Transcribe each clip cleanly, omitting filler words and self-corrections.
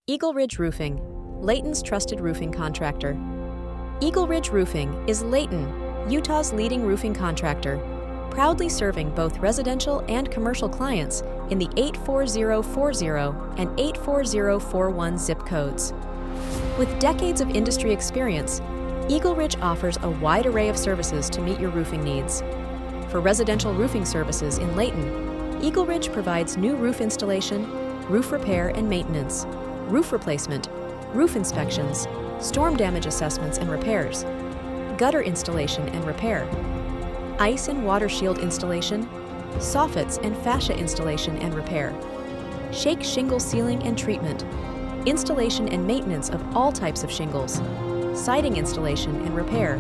EagleRidge Roofing, Layton's trusted roofing contractor. EagleRidge Roofing is Layton, Utah's leading roofing contractor, proudly serving both residential and commercial clients in the 84040 and 84041 zip codes. With decades of industry experience, EagleRidge offers a wide array of services to meet your roofing needs. For residential roofing services in Layton, EagleRidge provides new roof installation, roof repair and maintenance, roof replacement, roof inspections, storm damage assessments and repairs, gutter installation and repair, ice and water shield installation, soffits and fascia installation and repair, shake shingle sealing and treatment, installation and maintenance of all types of shingles, siding installation and repair,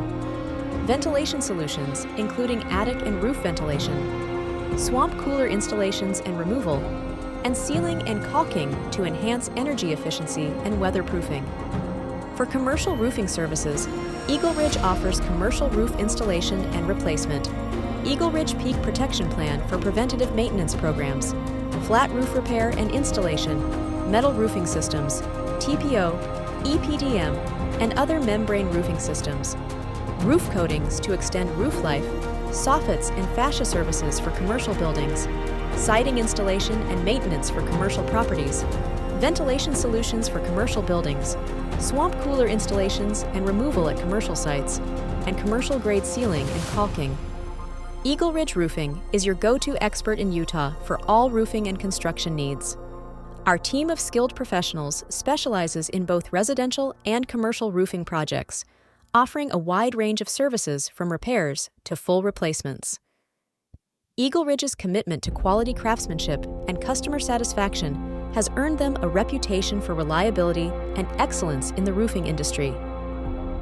ventilation solutions including attic and roof ventilation, swamp cooler installations and removal, and sealing and caulking to enhance energy efficiency and weatherproofing. For commercial roofing services, EagleRidge offers commercial roof installation and replacement, EagleRidge Peak Protection Plan for preventative maintenance programs, flat roof repair and installation, metal roofing systems, TPO, EPDM, and other membrane roofing systems, roof coatings to extend roof life, soffits and fascia services for commercial buildings, siding installation and maintenance for commercial properties, ventilation solutions for commercial buildings, swamp cooler installations and removal at commercial sites, and commercial-grade sealing and caulking. EagleRidge Roofing is your go-to expert in Utah for all roofing and construction needs. Our team of skilled professionals specializes in both residential and commercial roofing projects, offering a wide range of services from repairs to full replacements. EagleRidge's commitment to quality craftsmanship and customer satisfaction has earned them a reputation for reliability and excellence in the roofing industry.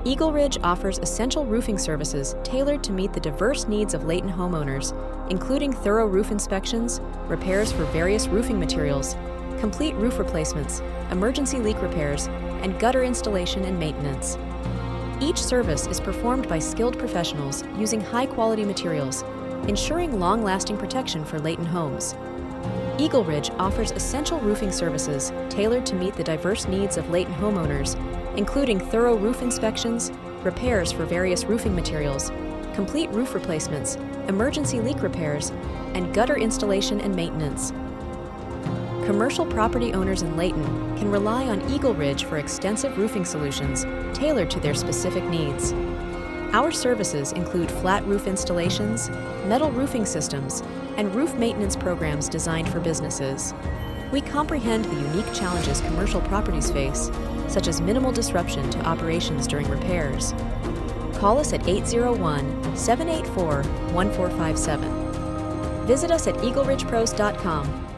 EagleRidge offers essential roofing services tailored to meet the diverse needs of Layton homeowners, including thorough roof inspections, repairs for various roofing materials, complete roof replacements, emergency leak repairs, and gutter installation and maintenance. Each service is performed by skilled professionals using high-quality materials, ensuring long-lasting protection for Layton homes. EagleRidge offers essential roofing services tailored to meet the diverse needs of Layton homeowners, including thorough roof inspections, repairs for various roofing materials, complete roof replacements, emergency leak repairs, and gutter installation and maintenance. Commercial property owners in Layton can rely on EagleRidge for extensive roofing solutions tailored to their specific needs. Our services include flat roof installations, metal roofing systems, and roof maintenance programs designed for businesses. We comprehend the unique challenges commercial properties face, such as minimal disruption to operations during repairs. Call us at 801-784-1457. Visit us at EagleRidgePros.com